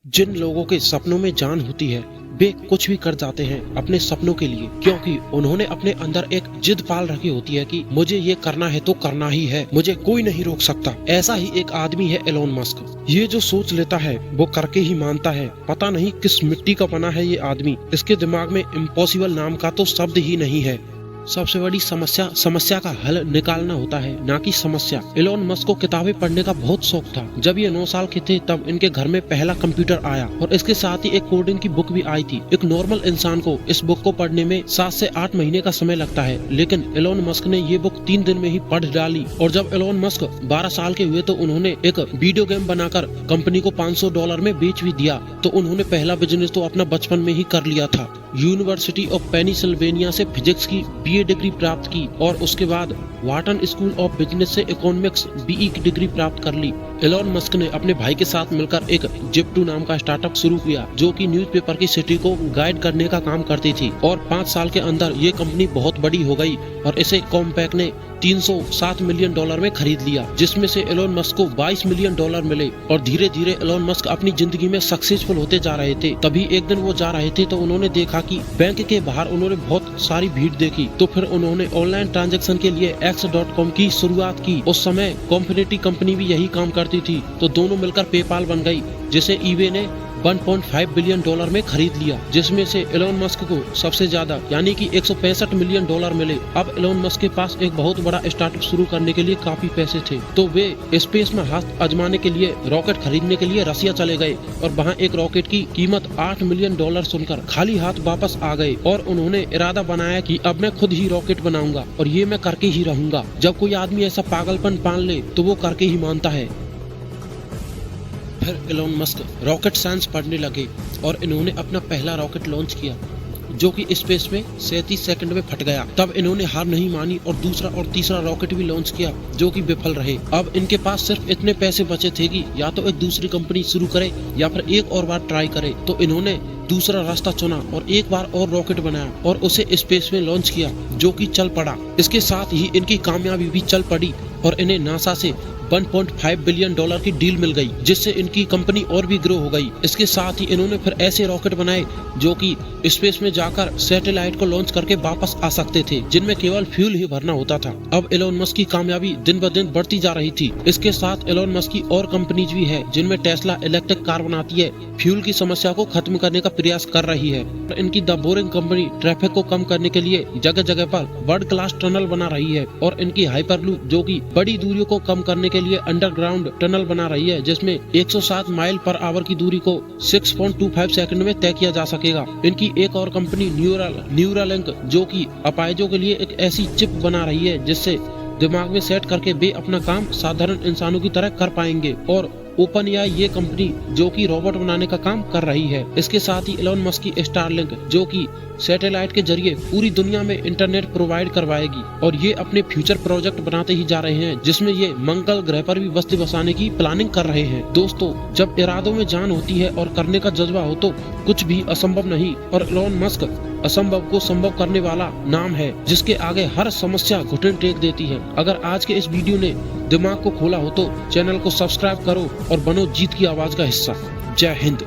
जिन लोगों के सपनों में जान होती है वे कुछ भी कर जाते हैं अपने सपनों के लिए, क्योंकि उन्होंने अपने अंदर एक जिद पाल रखी होती है कि मुझे ये करना है तो करना ही है, मुझे कोई नहीं रोक सकता। ऐसा ही एक आदमी है एलोन मस्क। ये जो सोच लेता है वो करके ही मानता है। पता नहीं किस मिट्टी का बना है ये आदमी। इसके दिमाग में इम्पॉसिबल नाम का तो शब्द ही नहीं है। सबसे बड़ी समस्या का हल निकालना होता है, ना कि समस्या। एलोन मस्क को किताबें पढ़ने का बहुत शौक था। जब ये 9 साल के थे तब इनके घर में पहला कंप्यूटर आया और इसके साथ ही एक कोडिंग की बुक भी आई थी। एक नॉर्मल इंसान को इस बुक को पढ़ने में 7 से 8 महीने का समय लगता है, लेकिन एलोन मस्क ने ये बुक 3 दिन में ही पढ़ डाली। और जब एलोन मस्क 12 साल के हुए तो उन्होंने एक वीडियो गेम बनाकर कंपनी को $500 में बेच भी दिया। तो उन्होंने पहला बिजनेस तो अपना बचपन में ही कर लिया था। यूनिवर्सिटी ऑफ पेनिसिल्वेनिया से फिजिक्स की BA डिग्री प्राप्त की और उसके बाद वाटन स्कूल ऑफ बिजनेस से इकोनॉमिक्स BE की डिग्री प्राप्त कर ली। एलोन मस्क ने अपने भाई के साथ मिलकर एक जिप्टू नाम का स्टार्टअप शुरू किया, जो कि न्यूज़पेपर की सिटी को गाइड करने का काम करती थी। और 5 साल के अंदर ये कंपनी बहुत बड़ी हो गई और इसे कॉम्पैक ने $307 मिलियन में खरीद लिया, जिसमें से एलोन मस्क को $22 मिलियन मिले। और धीरे धीरे एलोन मस्क अपनी जिंदगी में सक्सेसफुल होते जा रहे थे। तभी एक दिन वो जा रहे थे तो उन्होंने देखा कि बैंक के बाहर उन्होंने बहुत सारी भीड़ देखी। तो फिर उन्होंने ऑनलाइन ट्रांजैक्शन के लिए X.com की शुरुआत की। उस समय कॉम्पिटिटिव कंपनी भी यही काम करती थी, तो दोनों मिलकर पेपाल बन गई, जिसे eBay ने $1.5 बिलियन में खरीद लिया, जिसमें से एलोन मस्क को सबसे ज्यादा यानी कि $165 मिलियन मिले। अब एलोन मस्क के पास एक बहुत बड़ा स्टार्टअप शुरू करने के लिए काफी पैसे थे, तो वे स्पेस में हाथ आजमाने के लिए रॉकेट खरीदने के लिए रसिया चले गए और वहां एक रॉकेट की कीमत $8 मिलियन सुनकर खाली हाथ वापस आ गए। और उन्होंने इरादा बनाया कि अब मैं खुद ही रॉकेट बनाऊंगा और ये मैं करके ही रहूंगा। जब कोई आदमी ऐसा पागलपन पाल ले तो वो करके ही मानता है। फिर एलोन मस्क रॉकेट साइंस पढ़ने लगे और इन्होंने अपना पहला रॉकेट लॉन्च किया, जो कि स्पेस में 37 सेकंड में फट गया। तब इन्होंने हार नहीं मानी और दूसरा और तीसरा रॉकेट भी लॉन्च किया, जो कि विफल रहे। अब इनके पास सिर्फ इतने पैसे बचे थे कि या तो एक दूसरी कंपनी शुरू करे या फिर एक और बार ट्राई करे। तो इन्होंने दूसरा रास्ता चुना और एक बार और रॉकेट बनाया और उसे स्पेस में लॉन्च किया, जो कि चल पड़ा। इसके साथ ही इनकी कामयाबी भी चल पड़ी और इन्हें नासा से $1.5 बिलियन की डील मिल गई, जिससे इनकी कंपनी और भी ग्रो हो गई। इसके साथ ही इन्होंने फिर ऐसे रॉकेट बनाए जो कि स्पेस में जाकर सैटेलाइट को लॉन्च करके वापस आ सकते थे, जिनमें केवल फ्यूल ही भरना होता था। अब एलोन मस्क की कामयाबी दिन ब दिन बढ़ती जा रही थी। इसके साथ एलोन मस्क की और कंपनीज भी है, जिनमें टेस्ला इलेक्ट्रिक कार बनाती है, फ्यूल की समस्या को खत्म करने का प्रयास कर रही है। इनकी द बोरिंग कंपनी ट्रैफिक को कम करने के लिए जगह जगह पर वर्ल्ड क्लास टनल बना रही है। और इनकी हाइपरलूप, जो कि बड़ी दूरियों को कम करने के लिए अंडरग्राउंड टनल बना रही है, जिसमें 107 माइल पर आवर की दूरी को 6.25 सेकंड में तय किया जा सकेगा। इनकी एक और कंपनी न्यूरालिंक, जो कि अपाहिजों के लिए एक ऐसी चिप बना रही है जिससे दिमाग में सेट करके वे अपना काम साधारण इंसानों की तरह कर पाएंगे। और ओपन एआई ये कंपनी जो कि रोबोट बनाने का काम कर रही है। इसके साथ ही एलोन मस्क की स्टारलिंक, जो कि सैटेलाइट के जरिए पूरी दुनिया में इंटरनेट प्रोवाइड करवाएगी। और ये अपने फ्यूचर प्रोजेक्ट बनाते ही जा रहे हैं, जिसमें ये मंगल ग्रह पर भी बस्ती बसाने की प्लानिंग कर रहे हैं। दोस्तों, जब इरादों में जान होती है और करने का जज्बा हो तो कुछ भी असंभव नहीं। और एलोन मस्क असंभव को संभव करने वाला नाम है, जिसके आगे हर समस्या घुटन टेक देती है। अगर आज के इस वीडियो ने दिमाग को खोला हो तो चैनल को सब्सक्राइब करो और बनो जीत की आवाज का हिस्सा। जय हिंद।